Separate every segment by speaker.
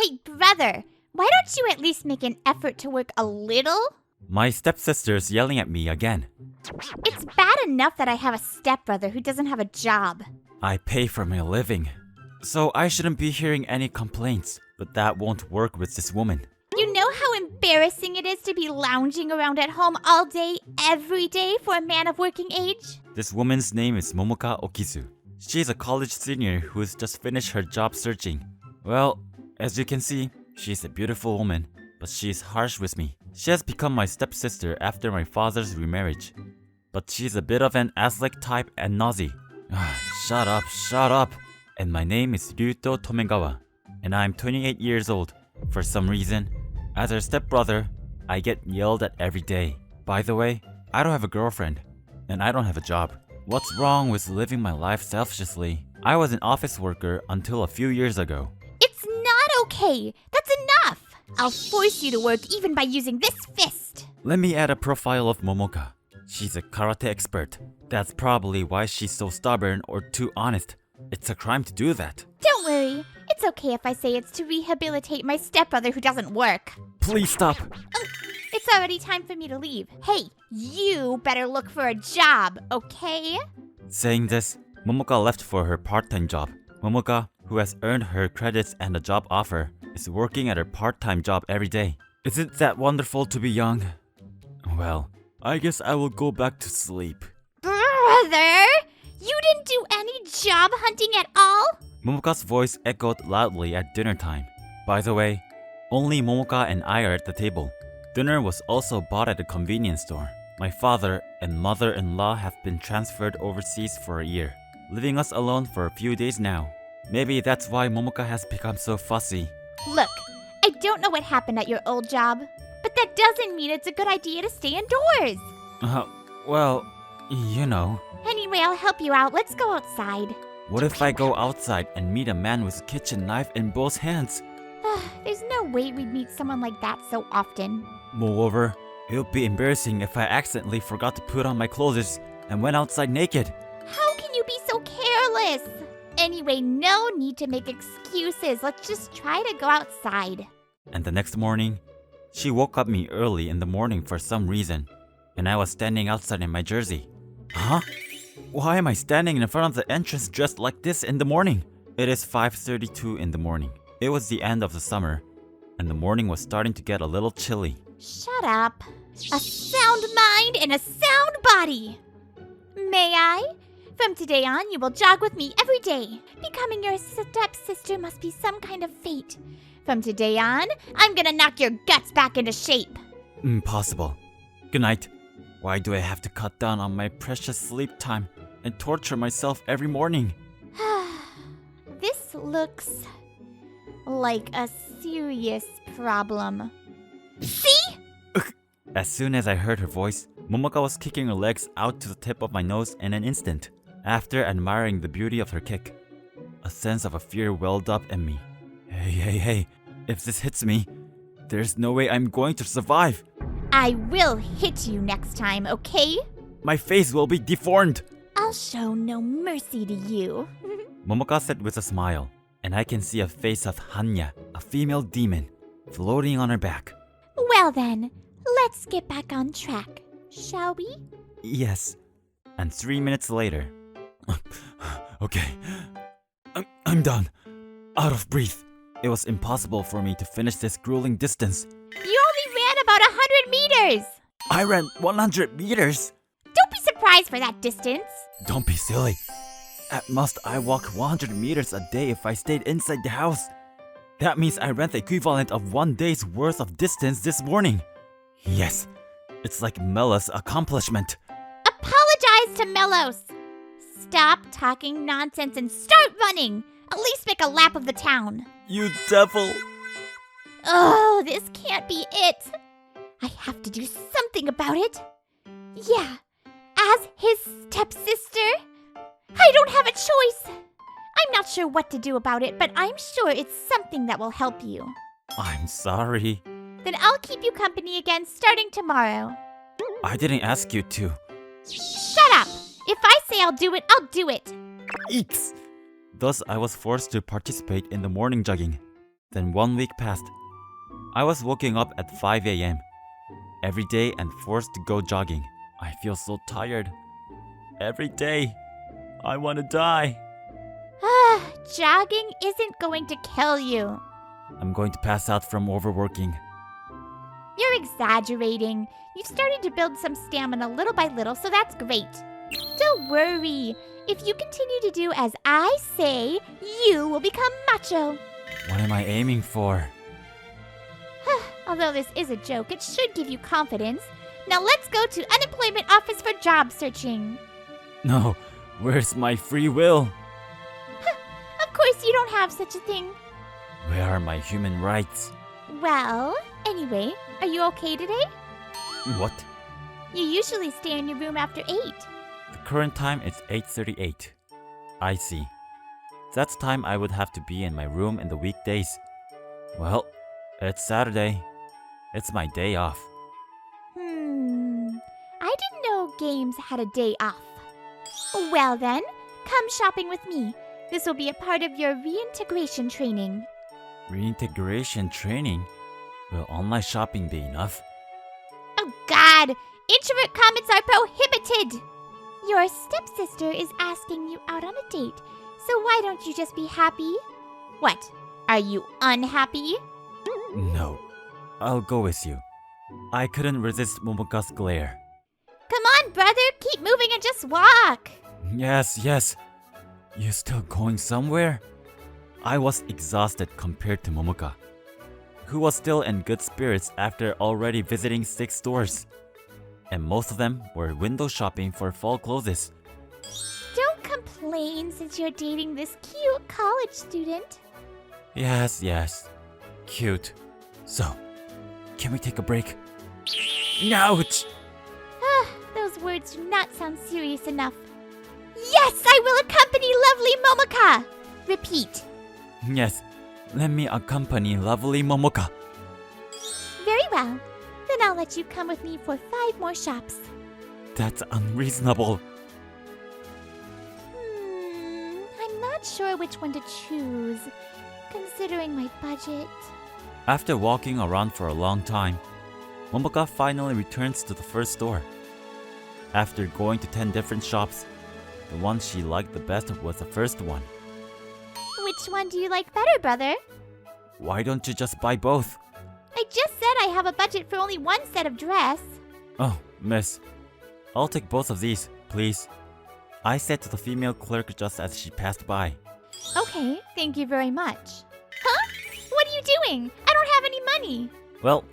Speaker 1: Hey, brother, why don't you at least make an effort to work a little?
Speaker 2: My stepsister's yelling at me again.
Speaker 1: It's bad enough that I have a stepbrother who doesn't have a job.
Speaker 2: I pay for my living, so I shouldn't be hearing any complaints, but that won't work with this woman.
Speaker 1: You know how embarrassing it is to be lounging around at home all day, every day for a man of working age?
Speaker 2: This woman's name is Momoka Okizu. She's a college senior who's just finished her job searching. Well, as you can see, she's a beautiful woman, but she's harsh with me. She has become my stepsister after my father's remarriage. But she's a bit of an ass-like type and nosy. Shut up. And my name is Ryuto Tomegawa, and I'm 28 years old. For some reason, as her stepbrother, I get yelled at every day. By the way, I don't have a girlfriend, and I don't have a job. What's wrong with living my life selfishly? I was an office worker until a few years ago.
Speaker 1: It's not okay. That's enough. I'll force you to work even by using this fist.
Speaker 2: Let me add a profile of Momoka. She's a karate expert. That's probably why she's so stubborn or too honest. It's a crime to do that.
Speaker 1: Don't worry. It's okay if I say it's to rehabilitate my stepbrother who doesn't work.
Speaker 2: Please stop.
Speaker 1: It's already time for me to leave. Hey, you better look for a job, okay?
Speaker 2: Saying this, Momoka left for her part-time job. Momoka, who has earned her credits and a job offer, is working at her part-time job every day. Isn't that wonderful to be young? Well, I guess I will go back to sleep.
Speaker 1: Brother! You didn't do any job hunting at all?
Speaker 2: Momoka's voice echoed loudly at dinner time. By the way, only Momoka and I are at the table. Dinner was also bought at a convenience store. My father and mother-in-law have been transferred overseas for a year, leaving us alone for a few days now. Maybe that's why Momoka has become so fussy.
Speaker 1: Look, I don't know what happened at your old job, but that doesn't mean it's a good idea to stay indoors.
Speaker 2: Well, you know.
Speaker 1: Anyway, I'll help you out. Let's go outside.
Speaker 2: What if I go outside and meet a man with a kitchen knife in both hands?
Speaker 1: There's no way we'd meet someone like that so often.
Speaker 2: Moreover, it would be embarrassing if I accidentally forgot to put on my clothes and went outside naked.
Speaker 1: How can you be so careless? Anyway, no need to make excuses. Let's just try to go outside.
Speaker 2: And the next morning, she woke up me early in the morning for some reason, and I was standing outside in my jersey. Huh? Why am I standing in front of the entrance dressed like this in the morning? It is 5:32 in the morning. It was the end of the summer, and the morning was starting to get a little chilly.
Speaker 1: Shut up. A sound mind and a sound body. May I? From today on, you will jog with me every day. Becoming your stepsister must be some kind of fate. From today on, I'm gonna knock your guts back into shape.
Speaker 2: Impossible. Good night. Why do I have to cut down on my precious sleep time and torture myself every morning?
Speaker 1: This looks like a serious problem. See?
Speaker 2: As soon as I heard her voice, Momoka was kicking her legs out to the tip of my nose in an instant. After admiring the beauty of her kick, a sense of fear welled up in me. Hey, if this hits me, there's no way I'm going to survive.
Speaker 1: I will hit you next time, okay?
Speaker 2: My face will be deformed.
Speaker 1: I'll show no mercy to you.
Speaker 2: Momoka said with a smile, and I can see a face of Hanya, a female demon, floating on her back.
Speaker 1: Well then, let's get back on track, shall we?
Speaker 2: Yes. And 3 minutes later... Okay. I'm done. Out of breath. It was impossible for me to finish this grueling distance.
Speaker 1: You only ran about 100 meters!
Speaker 2: I ran 100 meters!
Speaker 1: Don't be surprised for that distance.
Speaker 2: Don't be silly. At most, I walk 100 meters a day if I stayed inside the house. That means I ran the equivalent of 1 day's worth of distance this morning. Yes, it's like Mella's accomplishment.
Speaker 1: Apologize to Melos. Stop talking nonsense and start running. At least make a lap of the town.
Speaker 2: You devil!
Speaker 1: Oh, this can't be it. I have to do something about it. Yeah, as his stepsister, I don't have a choice. I'm not sure what to do about it, but I'm sure it's something that will help you.
Speaker 2: I'm sorry.
Speaker 1: Then I'll keep you company again starting tomorrow.
Speaker 2: I didn't ask you to.
Speaker 1: Shut up! If I say I'll do it, I'll do it.
Speaker 2: Eeks! Thus, I was forced to participate in the morning jogging. Then 1 week passed. I was waking up at 5 a.m. every day and forced to go jogging. I feel so tired. Every day. I want to die.
Speaker 1: Jogging isn't going to kill you.
Speaker 2: I'm going to pass out from overworking.
Speaker 1: You're exaggerating. You've started to build some stamina little by little, so that's great. Don't worry. If you continue to do as I say, you will become macho.
Speaker 2: What am I aiming for?
Speaker 1: Although this is a joke, it should give you confidence. Now let's go to unemployment office for job searching.
Speaker 2: No, where's my free will?
Speaker 1: Of course you don't have such a thing.
Speaker 2: Where are my human rights?
Speaker 1: Well, anyway, are you okay today?
Speaker 2: What?
Speaker 1: You usually stay in your room after 8.
Speaker 2: The current time is 8:38. I see. That's time I would have to be in my room in the weekdays. Well, it's Saturday. It's my day off.
Speaker 1: I didn't know games had a day off. Well then, come shopping with me. This will be a part of your reintegration training.
Speaker 2: Reintegration training? Will online shopping be enough?
Speaker 1: Oh God! Introvert comments are prohibited! Your stepsister is asking you out on a date, so why don't you just be happy? What? Are you unhappy?
Speaker 2: No. I'll go with you. I couldn't resist Momoka's glare.
Speaker 1: Come on, brother! Keep moving and just walk!
Speaker 2: Yes. You still going somewhere? I was exhausted compared to Momoka, who was still in good spirits after already visiting 6 stores. And most of them were window shopping for fall clothes.
Speaker 1: Don't complain since you're dating this cute college student.
Speaker 2: Yes. Cute. So, can we take a break? Ouch!
Speaker 1: Those words do not sound serious enough. Yes, I will accompany lovely Momoka! Repeat.
Speaker 2: Yes, let me accompany lovely Momoka.
Speaker 1: Very well. Then I'll let you come with me for 5 more shops.
Speaker 2: That's unreasonable.
Speaker 1: I'm not sure which one to choose, considering my budget.
Speaker 2: After walking around for a long time, Momoka finally returns to the first store. After going to 10 different shops, the one she liked the best was the first one.
Speaker 1: Which one do you like better, brother?
Speaker 2: Why don't you just buy both?
Speaker 1: I just said I have a budget for only 1 set of dress.
Speaker 2: Oh, miss. I'll take both of these, please. I said to the female clerk just as she passed by.
Speaker 1: Okay, thank you very much. Huh? What are you doing? I don't have any money.
Speaker 2: Well,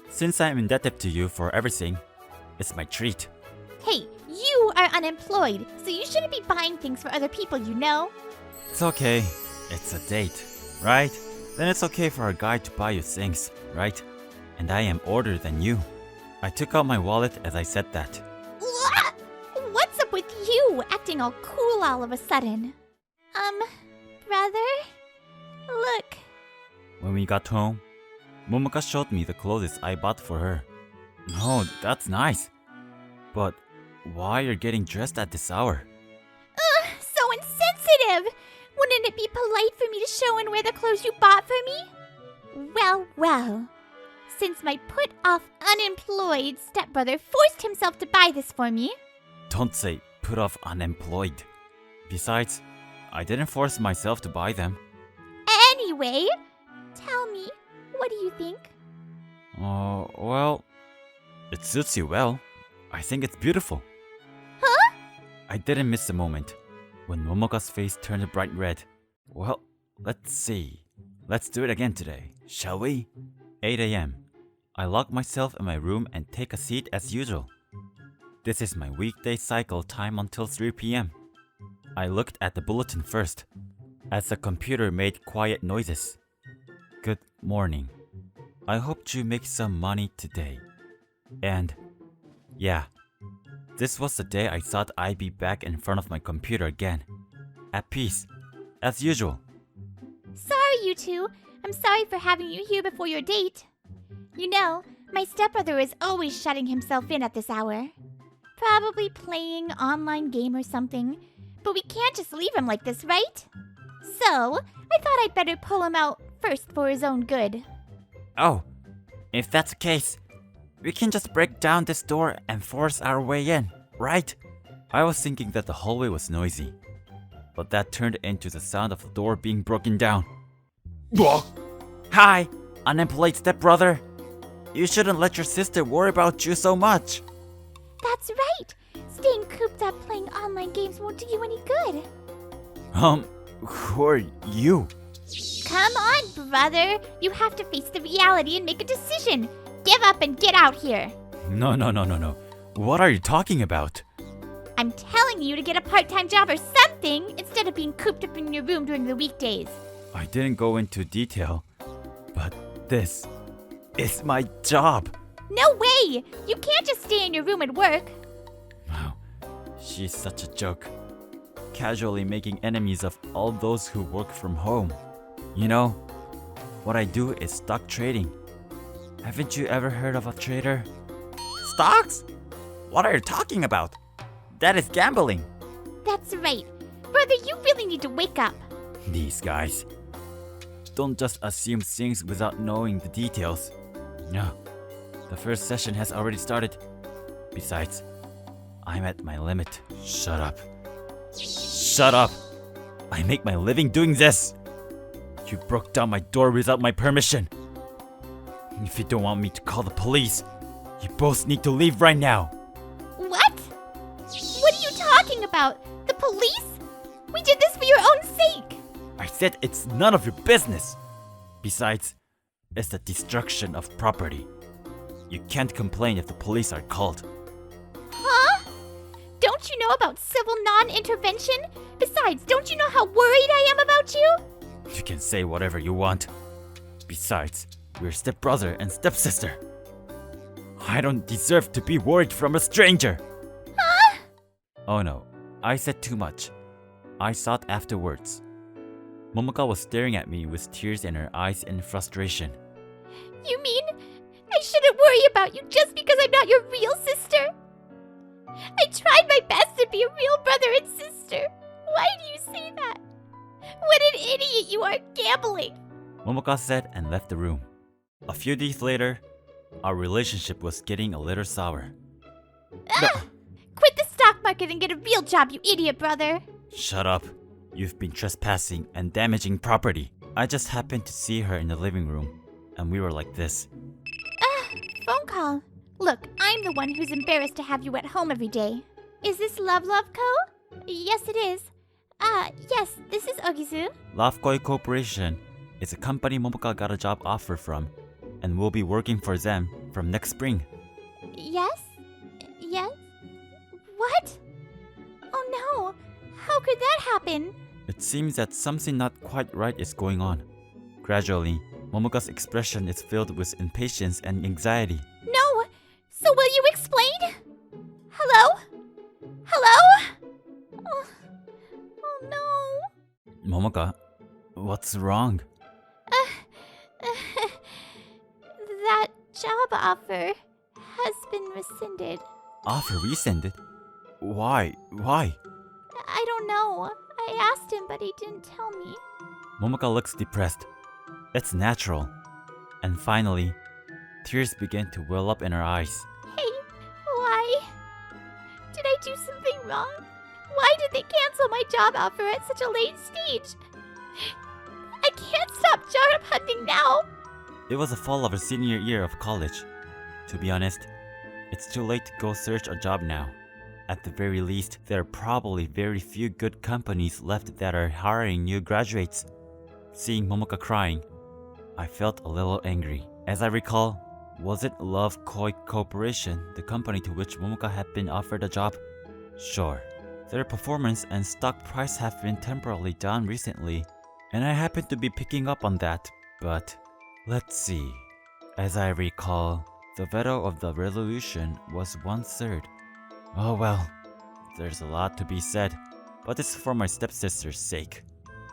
Speaker 2: since I'm indebted to you for everything, it's my treat.
Speaker 1: Hey, you are unemployed, so you shouldn't be buying things for other people, you know?
Speaker 2: It's okay. It's a date, right? Then it's okay for a guy to buy you things, right? And I am older than you. I took out my wallet as I said that.
Speaker 1: What's up with you acting all cool all of a sudden? Brother? Look.
Speaker 2: When we got home, Momoka showed me the clothes I bought for her. No, that's nice. But why you're getting dressed at this hour?
Speaker 1: So insensitive! Wouldn't it be polite for me to show and wear the clothes you bought for me? Well. Since my put-off unemployed stepbrother forced himself to buy this for me.
Speaker 2: Don't say put off unemployed. Besides, I didn't force myself to buy them.
Speaker 1: Anyway, tell me, what do you think?
Speaker 2: Well, it suits you well. I think it's beautiful.
Speaker 1: Huh?
Speaker 2: I didn't miss a moment when Momoka's face turned bright red. Well, let's see. Let's do it again today, shall we? 8 a.m. I lock myself in my room and take a seat as usual. This is my weekday cycle time until 3 p.m. I looked at the bulletin first, as the computer made quiet noises. Good morning. I hope you make some money today. And yeah, this was the day I thought I'd be back in front of my computer again. At peace, as usual.
Speaker 1: Sorry, you two. I'm sorry for having you here before your date. You know, my stepbrother is always shutting himself in at this hour. Probably playing online game or something. But we can't just leave him like this, right? So, I thought I'd better pull him out first for his own good.
Speaker 2: Oh, if that's the case, we can just break down this door and force our way in, right? I was thinking that the hallway was noisy, but that turned into the sound of the door being broken down. Hi, unemployed stepbrother. You shouldn't let your sister worry about you so much.
Speaker 1: That's right. Staying cooped up playing online games won't do you any good.
Speaker 2: Who are you?
Speaker 1: Come on, brother. You have to face the reality and make a decision. Give up and get out here.
Speaker 2: No. What are you talking about?
Speaker 1: I'm telling you to get a part-time job or something instead of being cooped up in your room during the weekdays.
Speaker 2: I didn't go into detail, but this is my job.
Speaker 1: No way! You can't just stay in your room and work.
Speaker 2: Wow, she's such a joke. Casually making enemies of all those who work from home. You know, what I do is stock trading. Haven't you ever heard of a trader? Stocks? What are you talking about? That is gambling.
Speaker 1: That's right. Brother, you really need to wake up.
Speaker 2: These guys. Don't just assume things without knowing the details. No, the first session has already started. Besides, I'm at my limit. Shut up. Shut up! I make my living doing this! You broke down my door without my permission. If you don't want me to call the police, you both need to leave right now.
Speaker 1: What? What are you talking about? The police? We did this for your own sake.
Speaker 2: I said it's none of your business. Besides, it's the destruction of property. You can't complain if the police are called.
Speaker 1: Huh? Don't you know about civil non-intervention? Besides, don't you know how worried I am about you?
Speaker 2: You can say whatever you want. Besides, we're stepbrother and stepsister. I don't deserve to be worried from a stranger.
Speaker 1: Huh?
Speaker 2: Oh no, I said too much. I thought afterwards. Momoka was staring at me with tears in her eyes in frustration.
Speaker 1: You mean I shouldn't worry about you just because I'm not your real sister? I tried my best to be a real brother and sister. Why do you say that? What an idiot you are gambling.
Speaker 2: Momoka said and left the room. A few days later, our relationship was getting a little sour.
Speaker 1: Quit the stock market and get a real job, you idiot brother.
Speaker 2: Shut up. You've been trespassing and damaging property. I just happened to see her in the living room, and we were like this.
Speaker 1: Phone call. Look, I'm the one who's embarrassed to have you at home every day. Is this Love Co? Yes, it is. Yes, this is Ogizu.
Speaker 2: Lovekoi Corporation is a company Momoka got a job offer from, and will be working for them from next spring.
Speaker 1: Yes? Yes? What? Oh no! How could that happen?
Speaker 2: It seems that something not quite right is going on. Gradually, Momoka's expression is filled with impatience and anxiety.
Speaker 1: No! So will you explain? Hello? Hello? Oh no.
Speaker 2: Momoka, what's wrong?
Speaker 1: That job offer has been rescinded.
Speaker 2: Offer rescinded? Why?
Speaker 1: I don't know. I asked him, but he didn't tell me.
Speaker 2: Momoka looks depressed. It's natural. And finally, tears begin to well up in her eyes.
Speaker 1: Hey, why? Did I do something wrong? Why did they cancel my job offer at such a late stage? I can't stop job hunting now.
Speaker 2: It was the fall of her senior year of college. To be honest, it's too late to go search a job now. At the very least, there are probably very few good companies left that are hiring new graduates. Seeing Momoka crying, I felt a little angry. As I recall, was it Love Koi Corporation, the company to which Momoka had been offered a job? Sure. Their performance and stock price have been temporarily down recently, and I happen to be picking up on that, but let's see. As I recall, the veto of the resolution was 1/3. Oh well, there's a lot to be said, but it's for my stepsister's sake.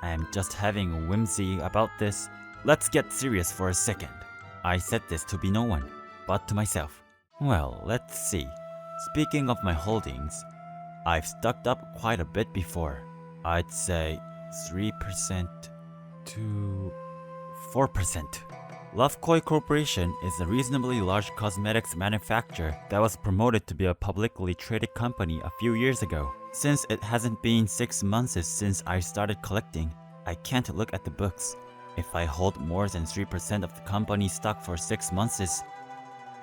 Speaker 2: I am just having a whimsy about this. Let's get serious for a second. I said this to be no one, but to myself. Well, let's see. Speaking of my holdings, I've stocked up quite a bit before. I'd say 3% to 4%. Love Koi Corporation is a reasonably large cosmetics manufacturer that was promoted to be a publicly traded company a few years ago. Since it hasn't been 6 months since I started collecting, I can't look at the books. If I hold more than 3% of the company's stock for 6 months,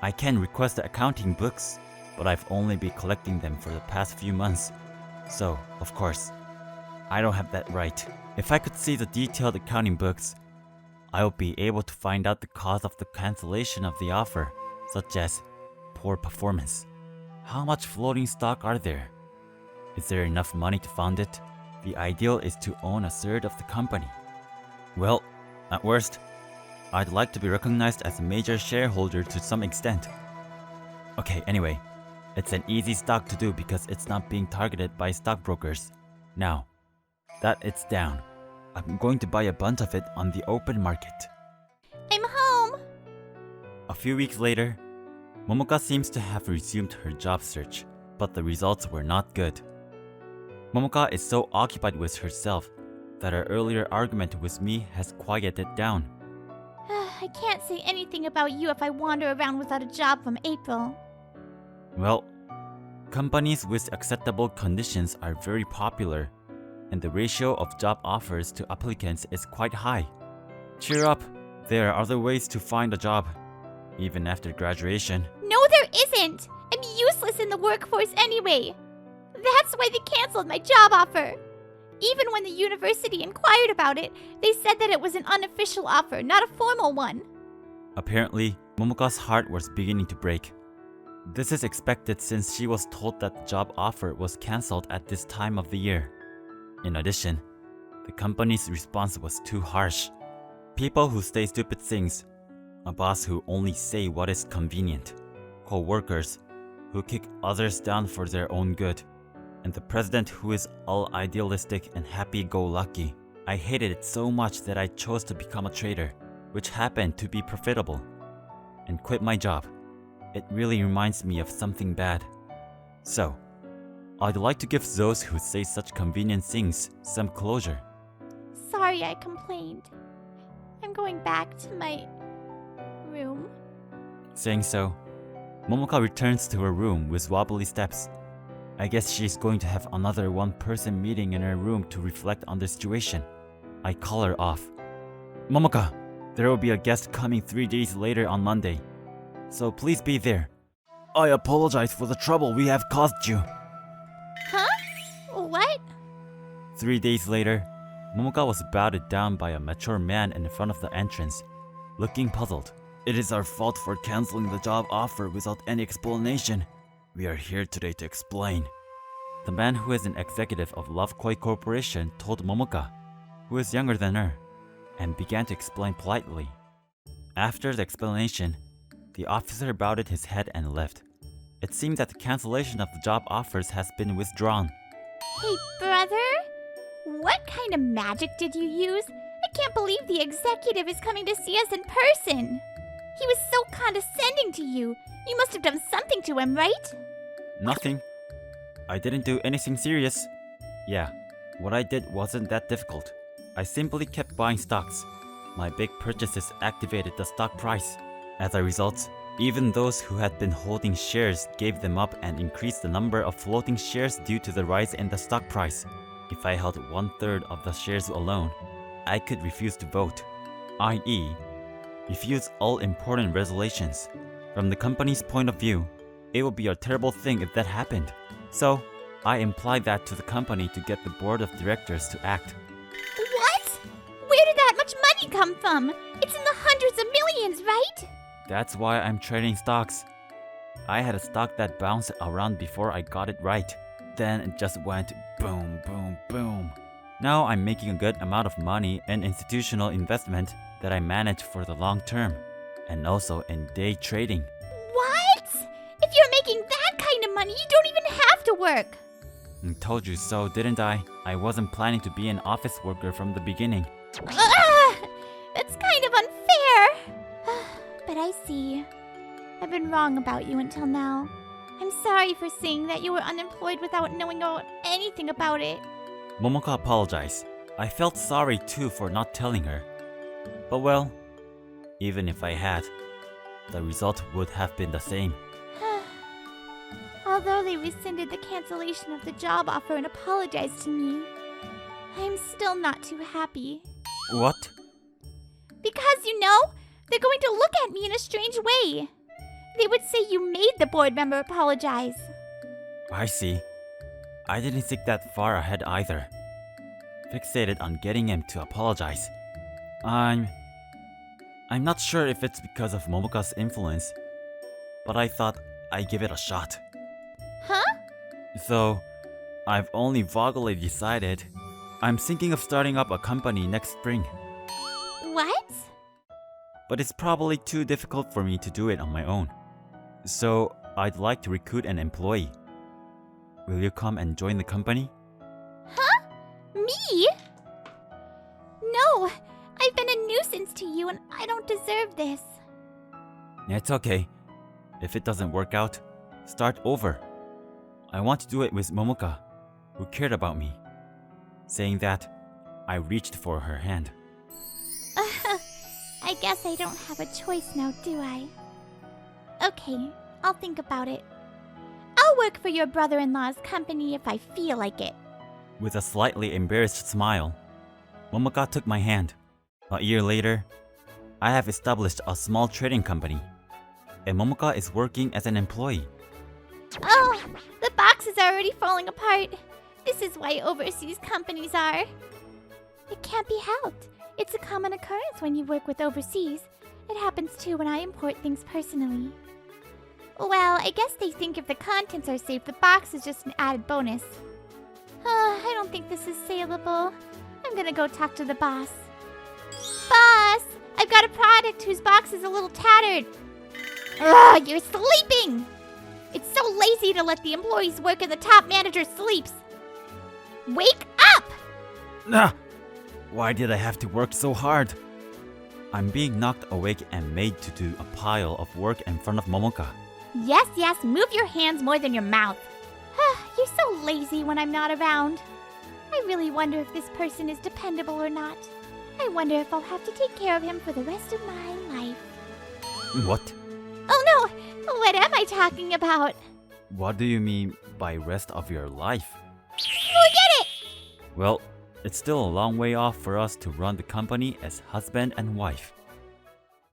Speaker 2: I can request the accounting books, but I've only been collecting them for the past few months. So, of course, I don't have that right. If I could see the detailed accounting books, I would be able to find out the cause of the cancellation of the offer, such as poor performance. How much floating stock are there? Is there enough money to fund it? The ideal is to own a third of the company. Well, at worst, I'd like to be recognized as a major shareholder to some extent. Okay, anyway, it's an easy stock to do because it's not being targeted by stockbrokers. Now, that it's down, I'm going to buy a bunch of it on the open market.
Speaker 1: I'm home.
Speaker 2: A few weeks later, Momoka seems to have resumed her job search, but the results were not good. Momoka is so occupied with herself that her earlier argument with me has quieted down.
Speaker 1: I can't say anything about you if I wander around without a job from April.
Speaker 2: Well, companies with acceptable conditions are very popular, and the ratio of job offers to applicants is quite high. Cheer up, there are other ways to find a job, even after graduation.
Speaker 1: No, there isn't. I'm useless in the workforce anyway. That's why they canceled my job offer. Even when the university inquired about it, they said that it was an unofficial offer, not a formal one.
Speaker 2: Apparently, Momoka's heart was beginning to break. This is expected since she was told that the job offer was cancelled at this time of the year. In addition, the company's response was too harsh. People who say stupid things, a boss who only say what is convenient, co-workers who kick others down for their own good, and the president who is all idealistic and happy-go-lucky. I hated it so much that I chose to become a trader, which happened to be profitable, and quit my job. It really reminds me of something bad. So, I'd like to give those who say such convenient things some closure.
Speaker 1: Sorry I complained. I'm going back to my room.
Speaker 2: Saying so, Momoka returns to her room with wobbly steps. I guess she's going to have another one-person meeting in her room to reflect on the situation. I call her off. Momoka, there will be a guest coming 3 days later on Monday, so please be there. I apologize for the trouble we have caused you.
Speaker 1: Huh? What?
Speaker 2: 3 days later, Momoka was bowed down by a mature man in front of the entrance, looking puzzled. It is our fault for canceling the job offer without any explanation. We are here today to explain. The man who is an executive of Love Koi Corporation told Momoka, who is younger than her, and began to explain politely. After the explanation, the officer bowed his head and left. It seemed that the cancellation of the job offers has been withdrawn.
Speaker 1: Hey, brother? What kind of magic did you use? I can't believe the executive is coming to see us in person. He was so condescending to you. You must have done something to him, right?
Speaker 2: Nothing. I didn't do anything serious. Yeah, what I did wasn't that difficult. I simply kept buying stocks. My big purchases activated the stock price. As a result, even those who had been holding shares gave them up and increased the number of floating shares due to the rise in the stock price. If I held 1/3 of the shares alone, I could refuse to vote, i.e., refuse all important resolutions. From the company's point of view, it would be a terrible thing if that happened. So, I implied that to the company to get the board of directors to act.
Speaker 1: What? Where did that much money come from? It's in the hundreds of millions, right?
Speaker 2: That's why I'm trading stocks. I had a stock that bounced around before I got it right. Then it just went boom, boom, boom. Now I'm making a good amount of money in institutional investment that I manage for the long term, and also in day trading.
Speaker 1: What? If you're making that kind of money, you don't even have to work.
Speaker 2: I told you so, didn't I? I wasn't planning to be an office worker from the beginning.
Speaker 1: Ugh! That's kind of unfair. But I see. I've been wrong about you until now. I'm sorry for saying that you were unemployed without knowing anything about it.
Speaker 2: Momoka apologized. I felt sorry too for not telling her. But well, even if I had, the result would have been the same.
Speaker 1: Although they rescinded the cancellation of the job offer and apologized to me, I'm still not too happy.
Speaker 2: What?
Speaker 1: Because, they're going to look at me in a strange way. They would say you made the board member apologize.
Speaker 2: I see. I didn't think that far ahead either. Fixated on getting him to apologize. I'm not sure if it's because of Momoka's influence, but I thought I'd give it a shot.
Speaker 1: Huh?
Speaker 2: So, I've only vaguely decided. I'm thinking of starting up a company next spring,
Speaker 1: What?
Speaker 2: but it's probably too difficult for me to do it on my own. So, I'd like to recruit an employee. Will you come and join the company?
Speaker 1: Huh? Me? No, I've been a nuisance to you and I don't deserve this.
Speaker 2: It's okay. If it doesn't work out, start over. I want to do it with Momoka, who cared about me. Saying that, I reached for her hand.
Speaker 1: I guess I don't have a choice now, do I? Okay, I'll think about it. I'll work for your brother-in-law's company if I feel like it.
Speaker 2: With a slightly embarrassed smile, Momoka took my hand. A year later, I have established a small trading company, and Momoka is working as an employee.
Speaker 1: Oh, the box is already falling apart. This is why overseas companies are. It can't be helped. It's a common occurrence when you work with overseas. It happens too when I import things personally. Well, I guess they think if the contents are safe, the box is just an added bonus. I don't think this is saleable. I'm gonna go talk to the boss. Boss! I've got a product whose box is a little tattered. Ugh, you're sleeping! It's so lazy to let the employees work and the top manager sleeps. Wake up!
Speaker 2: Ah! Why did I have to work so hard? I'm being knocked awake and made to do a pile of work in front of Momoka.
Speaker 1: Yes, move your hands more than your mouth. You're so lazy when I'm not around. I really wonder if this person is dependable or not. I wonder if I'll have to take care of him for the rest of my life.
Speaker 2: What?
Speaker 1: Oh no! What am I talking about?
Speaker 2: What do you mean by rest of your life?
Speaker 1: Forget it!
Speaker 2: Well, it's still a long way off for us to run the company as husband and wife.